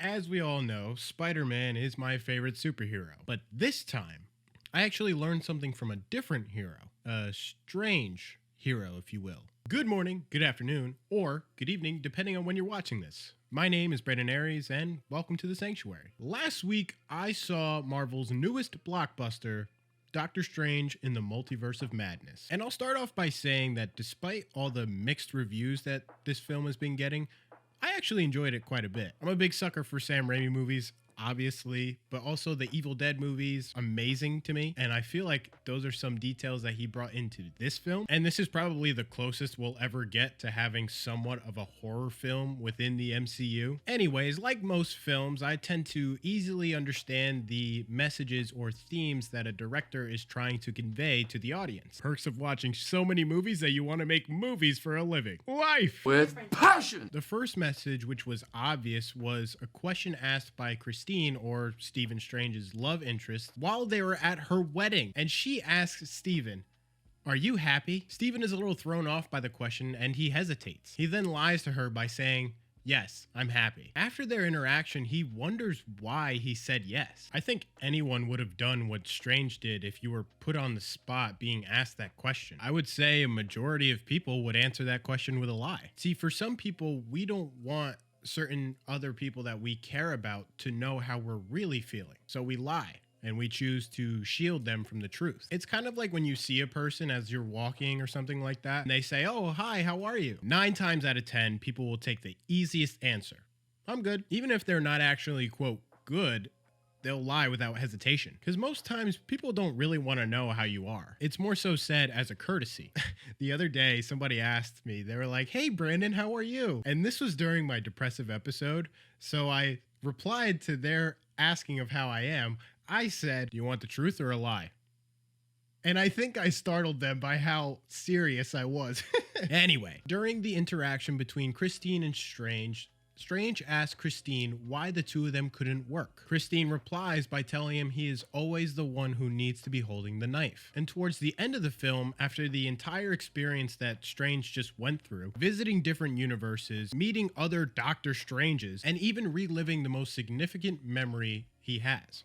As we all know, Spider-Man is my favorite superhero. But this time, I actually learned something from a different hero. A strange hero, if you will. Good morning, good afternoon, or good evening, depending on when you're watching this. My name is Brandon Aries, and welcome to the Sanctuary. Last week, I saw Marvel's newest blockbuster, Doctor Strange in the Multiverse of Madness. And I'll start off by saying that despite all the mixed reviews that this film has been getting, I actually enjoyed it quite a bit. I'm a big sucker for Sam Raimi movies, obviously, but also the Evil Dead movies, amazing to me. And I feel like those are some details that he brought into this film. And this is probably the closest we'll ever get to having somewhat of a horror film within the MCU. Anyways, like most films, I tend to easily understand the messages or themes that a director is trying to convey to the audience. Perks of watching so many movies that you want to make movies for a living. Life! With passion! The first message, which was obvious, was a question asked by Christine, or Stephen Strange's love interest, while they were at her wedding. And she asks Stephen, "Are you happy?" Stephen is a little thrown off by the question and he hesitates. He then lies to her by saying, "Yes, I'm happy." After their interaction, he wonders why he said yes. I think anyone would have done what Strange did if you were put on the spot being asked that question. I would say a majority of people would answer that question with a lie. See, for some people, we don't want certain other people that we care about to know how we're really feeling. So we lie and we choose to shield them from the truth. It's kind of like when you see a person as you're walking or something like that, and they say, "Oh, hi, how are you?" 9 times out of 10, people will take the easiest answer. "I'm good." Even if they're not actually, quote, good, they'll lie without hesitation. Because most times people don't really want to know how you are. It's more so said as a courtesy. The other day, somebody asked me, they were like, "Hey, Brandon, how are you?" And this was during my depressive episode. So I replied to their asking of how I am. I said, "Do you want the truth or a lie?" And I think I startled them by how serious I was. Anyway, during the interaction between Christine and Strange asks Christine why the two of them couldn't work. Christine replies by telling him he is always the one who needs to be holding the knife. And towards the end of the film, after the entire experience that Strange just went through, visiting different universes, meeting other Doctor Stranges, and even reliving the most significant memory he has,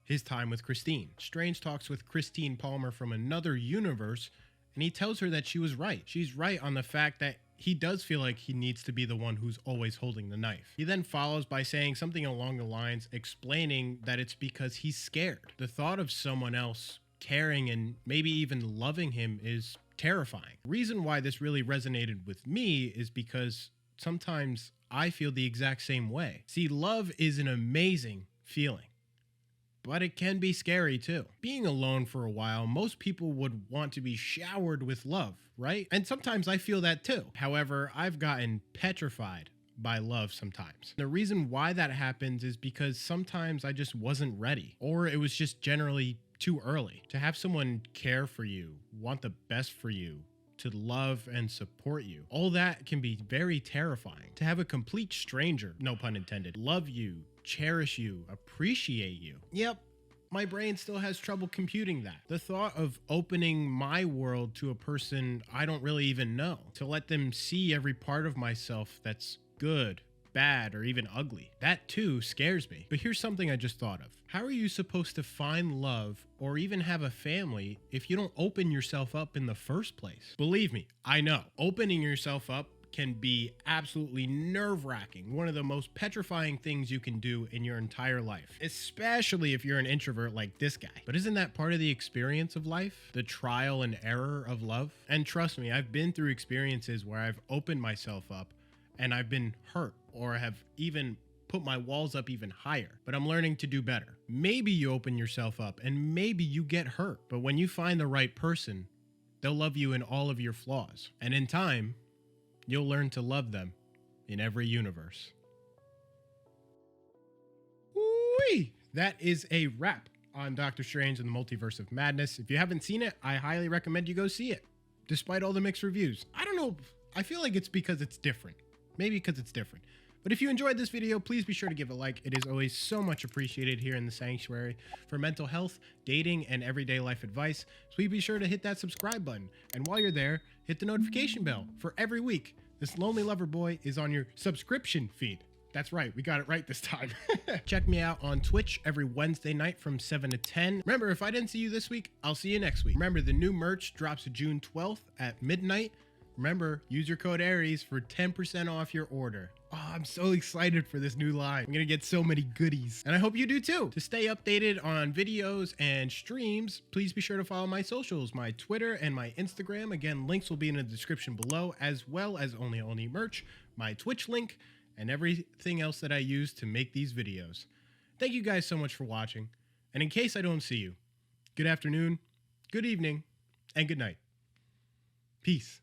his time with Christine. Strange talks with Christine Palmer from another universe, and he tells her that she was right. She's right on the fact that he does feel like he needs to be the one who's always holding the knife. He then follows by saying something along the lines explaining that it's because he's scared. The thought of someone else caring and maybe even loving him is terrifying. The reason why this really resonated with me is because sometimes I feel the exact same way. See, love is an amazing feeling, but it can be scary too. Being alone for a while, most people would want to be showered with love, right? And sometimes I feel that too. However, I've gotten petrified by love sometimes. The reason why that happens is because sometimes I just wasn't ready, or it was just generally too early. To have someone care for you, want the best for you, to love and support you, all that can be very terrifying. To have a complete stranger, no pun intended, love you, cherish you, appreciate you. Yep, my brain still has trouble computing that. The thought of opening my world to a person I don't really even know, to let them see every part of myself that's good, bad, or even ugly, that too scares me. But here's something I just thought of. How are you supposed to find love or even have a family if you don't open yourself up in the first place? Believe me, I know. Opening yourself up can be absolutely nerve-wracking, one of the most petrifying things you can do in your entire life, especially if you're an introvert like this guy. But isn't that part of the experience of life? The trial and error of love? And trust me, I've been through experiences where I've opened myself up and I've been hurt, or have even put my walls up even higher, but I'm learning to do better. Maybe you open yourself up and maybe you get hurt, but when you find the right person, they'll love you in all of your flaws. And in time, you'll learn to love them in every universe. Whee! That is a wrap on Doctor Strange and the Multiverse of Madness. If you haven't seen it, I highly recommend you go see it, despite all the mixed reviews. I don't know, I feel like it's because it's different. Maybe because it's different. But if you enjoyed this video, please be sure to give it a like. It is always so much appreciated here in the Sanctuary for mental health, dating, and everyday life advice. So please be sure to hit that subscribe button. And while you're there, hit the notification bell for every week this lonely lover boy is on your subscription feed. That's right, we got it right this time. Check me out on Twitch every Wednesday night from 7 to 10. Remember, if I didn't see you this week, I'll see you next week. Remember, the new merch drops June 12th at midnight. Remember, use your code Aries for 10% off your order. Oh, I'm so excited for this new line. I'm gonna get so many goodies, and I hope you do too. To stay updated on videos and streams, please be sure to follow my socials, my Twitter and my Instagram. Again, links will be in the description below, as well as Only merch, my Twitch link, and everything else that I use to make these videos. Thank you guys so much for watching, and in case I don't see you, good afternoon, good evening, and good night. Peace.